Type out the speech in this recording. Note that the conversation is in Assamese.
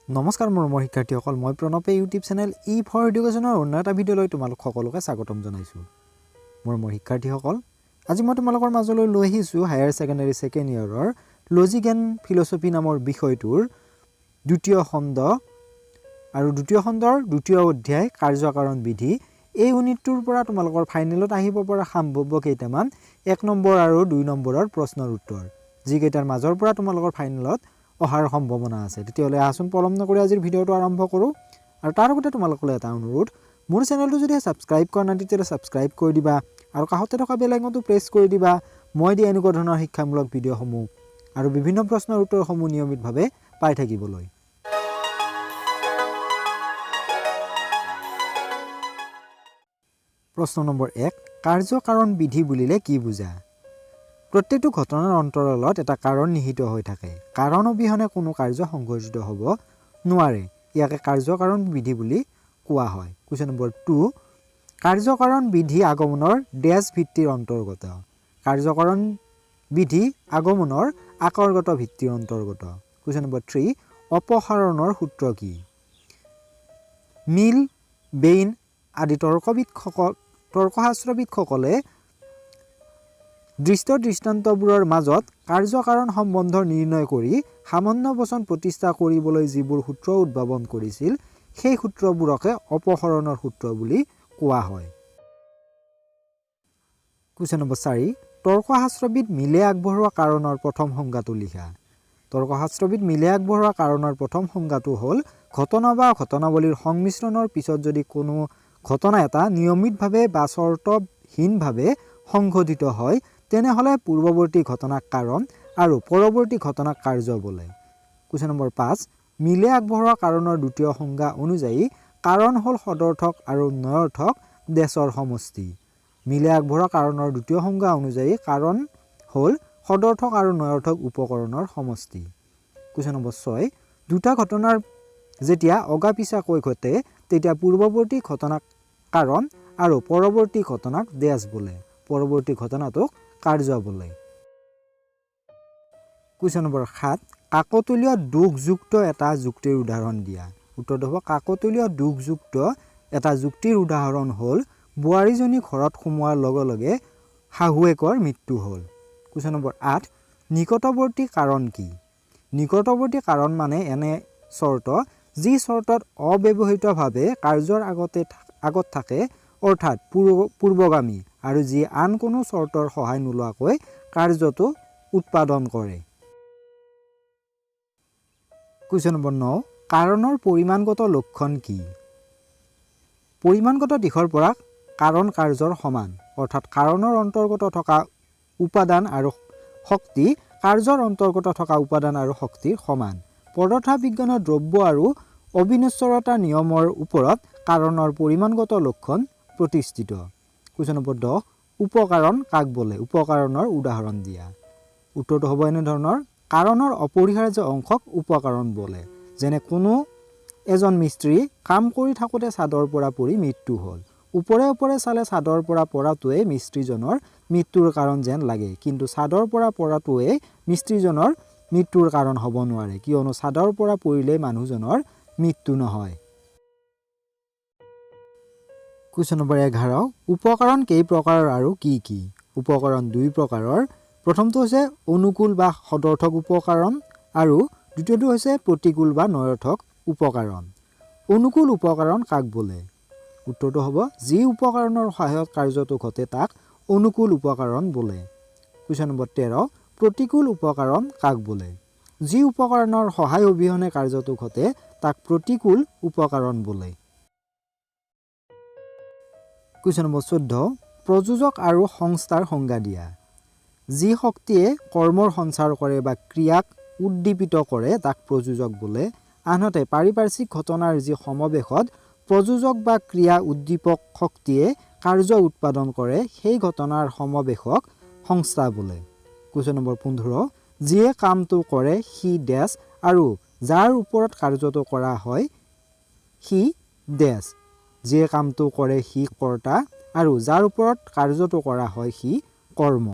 নমস্কাৰ মৰমৰ শিক্ষাৰ্থীসকল, মই প্ৰণৱে ইউটিউব চেনেল ফৰ এডুকেশ্যনৰ অন্য এটা ভিডিঅ'লৈ তোমালোক সকলোকে স্বাগতম জনাইছোঁ। মৰমৰ শিক্ষাৰ্থীসকল, আজি মই তোমালোকৰ মাজলৈ লৈ আহিছোঁ হায়াৰ ছেকেণ্ডাৰী ছেকেণ্ড ইয়েৰৰ লজিক এণ্ড ফিলচফি নামৰ বিষয়টোৰ দ্বিতীয় খণ্ড আৰু দ্বিতীয় খণ্ডৰ দ্বিতীয় অধ্যায় কাৰ্যকাৰণ বিধি। এই ইউনিটটোৰ পৰা তোমালোকৰ ফাইনেলত আহিব পৰা সম্ভাৱ্য কেইটামান 1 নম্বৰ আৰু 2 নম্বৰৰ প্ৰশ্নৰ উত্তৰ, যিকেইটাৰ মাজৰ পৰা তোমালোকৰ ফাইনেলত অহাৰ সম্ভাৱনা আছে। তেতিয়াহ'লে আহচোন পলম নকৰি আজিৰ ভিডিঅ'টো আৰম্ভ কৰোঁ। আৰু তাৰ আগতে তোমালোকলৈ এটা অনুৰোধ, মোৰ চেনেলটো যদি ছাবস্ক্ৰাইব কৰা নাই তেতিয়াহ'লে ছাবস্ক্ৰাইব কৰি দিবা আৰু কাষতে থকা বেল আইকনটো প্ৰেছ কৰি দিবা। মই দিয়া এনেকুৱা ধৰণৰ শিক্ষামূলক ভিডিঅ'সমূহ আৰু বিভিন্ন প্ৰশ্নৰ উত্তৰসমূহ নিয়মিতভাৱে পাই থাকিবলৈ। প্ৰশ্ন নম্বৰ 1, কাৰ্যকাৰণ বিধি বুলিলে কি বুজা? প্ৰত্যেকটো ঘটনাৰ অন্তৰালত এটা কাৰণ নিহিত হৈ থাকে। কাৰণ অবিহনে কোনো কাৰ্য সংঘটিত হ'ব নোৱাৰে। ইয়াকে কাৰ্যকাৰণ বিধি বুলি কোৱা হয়। কুৱেশ্যন নম্বৰ 2, কাৰ্যকাৰণ বিধি আগমনৰ ডেছ ভিত্তিৰ অন্তৰ্গত। কাৰ্যকাৰণ বিধি আগমনৰ আকাৰগত ভিত্তিৰ অন্তৰ্গত। কুৱেশ্যন নম্বৰ 3, অপসাৰণৰ সূত্ৰ কি? মিল, বেইন আদি তৰ্কশাস্ত্ৰবিদসকলে দৃষ্টান্তবোৰৰ মাজত কাৰ্যকাৰণ সম্বন্ধ নিৰ্ণয় কৰি সামঞ্জস্য প্ৰতিষ্ঠা কৰিবলৈ যিবোৰ সূত্ৰ উদ্ভাৱন কৰিছিল, সেই সূত্ৰবোৰকে অপসাৰণৰ সূত্ৰ বুলি কোৱা হয়। কুৱেশ্যন নম্বৰ 4, তৰ্কশাস্ত্ৰবিদ মিলে আগবঢ়োৱা কাৰণৰ প্ৰথম সংজ্ঞাটো লিখা। তৰ্কশাস্ত্ৰবিদ মিলে আগবঢ়োৱা কাৰণৰ প্ৰথম সংজ্ঞাটো হ'ল ঘটনা বা ঘটনাৱলীৰ সংমিশ্ৰণৰ পিছত যদি কোনো ঘটনা এটা নিয়মিতভাৱে বা চৰ্তহীনভাৱে সংঘটিত হয়, তেনেহ'লে পূৰ্বৱৰ্তী ঘটনাক কাৰণ আৰু পৰৱৰ্তী ঘটনাক কাৰ্য বোলে। কুৱেশ্যন নম্বৰ 5, মিলে আগবঢ়োৱা কাৰণৰ দ্বিতীয় সংজ্ঞা অনুযায়ী কাৰণ হ'ল সদৰ্থক আৰু নঞৰ্থক ডেছৰ সমষ্টি। মিলে আগবঢ়োৱা কাৰণৰ দ্বিতীয় সংজ্ঞা অনুযায়ী কাৰণ হ'ল সদৰ্থক আৰু নঞৰ্থক উপকৰণৰ সমষ্টি। কুৱেশ্যন নম্বৰ 6, দুটা ঘটনাৰ যেতিয়া অগা-পিছাকৈ ঘটে তেতিয়া পূৰ্বৱৰ্তী ঘটনাক কাৰণ আৰু পৰৱৰ্তী ঘটনাক ডেছ বোলে। পৰৱৰ্তী ঘটনাটোক কাৰ্য বোলে। কুৱেশ্যন নম্বৰ 7, কাকতলীয় দোষযুক্ত এটা যুক্তিৰ উদাহৰণ দিয়া। উত্তৰটো হ'ব কাকতলীয় দোষযুক্ত এটা যুক্তিৰ উদাহৰণ হ'ল বোৱাৰীজনী ঘৰত সোমোৱাৰ লগে লগে শাহুৱেকৰ মৃত্যু হ'ল। কুৱেশ্যন নম্বৰ 8, নিকটৱৰ্তী কাৰণ কি? নিকটৱৰ্তী কাৰণ মানে এনে চৰ্ত যি চৰ্তত অব্যৱহৃতভাৱে কাৰ্যৰ আগত থাকে, অৰ্থাৎ পূৰ্বগামী, আৰু যি আন কোনো চৰ্তৰ সহায় নোলোৱাকৈ কাৰ্যটো উৎপাদন কৰে। কুৱেশ্যন নম্বৰ 9, কাৰণৰ পৰিমাণগত লক্ষণ কি? পৰিমাণগত দিশৰ পৰা কাৰণ কাৰ্যৰ সমান, অৰ্থাৎ কাৰণৰ অন্তৰ্গত থকা উপাদান আৰু শক্তি কাৰ্যৰ অন্তৰ্গত থকা উপাদান আৰু শক্তিৰ সমান। পদাৰ্থবিজ্ঞানৰ দ্ৰব্য আৰু অবিনশ্বৰতা নিয়মৰ ওপৰত কাৰণৰ পৰিমাণগত লক্ষণ প্ৰতিষ্ঠিত। কুৱেশ্যন নম্বৰ 10, উপকাৰণ কাক বোলে? উপকাৰণৰ উদাহৰণ দিয়া। উত্তৰটো হ'ব এনেধৰণৰ, কাৰণৰ অপৰিহাৰ্য অংশক উপকাৰণ বোলে। যেনে কোনো এজন মিস্ত্ৰী কাম কৰি থাকোঁতে ছাদৰ পৰা পৰি মৃত্যু হ'ল। ওপৰে ওপৰে চালে ছাদৰ পৰা পৰাটোৱে মিস্ত্ৰীজনৰ মৃত্যুৰ কাৰণ যেন লাগে, কিন্তু ছাদৰ পৰা পৰাটোৱে মিস্ত্ৰীজনৰ মৃত্যুৰ কাৰণ হ'ব নোৱাৰে, কিয়নো ছাদৰ পৰা পৰিলে মানুহজনৰ মৃত্যু নহয়। কুৱেশ্যন নম্বৰ 11, উপকৰণ কেই প্ৰকাৰৰ আৰু কি কি? উপকৰণ 2 প্ৰকাৰৰ। প্ৰথমটো হৈছে অনুকূল বা সদৰ্থক উপকৰণ আৰু দ্বিতীয়টো হৈছে প্ৰতিকূল বা নঞৰ্থক উপকৰণ। অনুকূল উপকৰণ কাক বোলে? উত্তৰটো হ'ব যি উপকৰণৰ সহায়ত কাৰ্যটো ঘটে তাক অনুকূল উপকৰণ বোলে। কুৱেশ্যন নম্বৰ 13, প্ৰতিকূল উপকৰণ কাক বোলে? যি উপকৰণৰ সহায় অবিহনে কাৰ্যটো ঘটে তাক প্ৰতিকূল উপকৰণ বোলে। কুৱেশ্যন নম্বৰ 14, প্ৰযোজক আৰু সংস্থাৰ সংজ্ঞা দিয়া। যি শক্তিয়ে কৰ্মৰ সঞ্চাৰ কৰে বা ক্ৰিয়াক উদ্দীপিত কৰে তাক প্ৰযোজক বোলে। আনহাতে পাৰিপাৰ্শ্বিক ঘটনাৰ যি সমাৱেশত প্ৰযোজক বা ক্ৰিয়া উদ্দীপক শক্তিয়ে কাৰ্য উৎপাদন কৰে সেই ঘটনাৰ সমাৱেশক সংস্থা বোলে। কুৱেশ্যন নম্বৰ 15, যিয়ে কামটো কৰে সি ডেছ আৰু যাৰ ওপৰত কাৰ্যটো কৰা হয় সি ডেছ। যিয়ে কামটো কৰে সি কৰ্তা আৰু যাৰ ওপৰত কাৰ্যটো কৰা হয় সি কৰ্ম।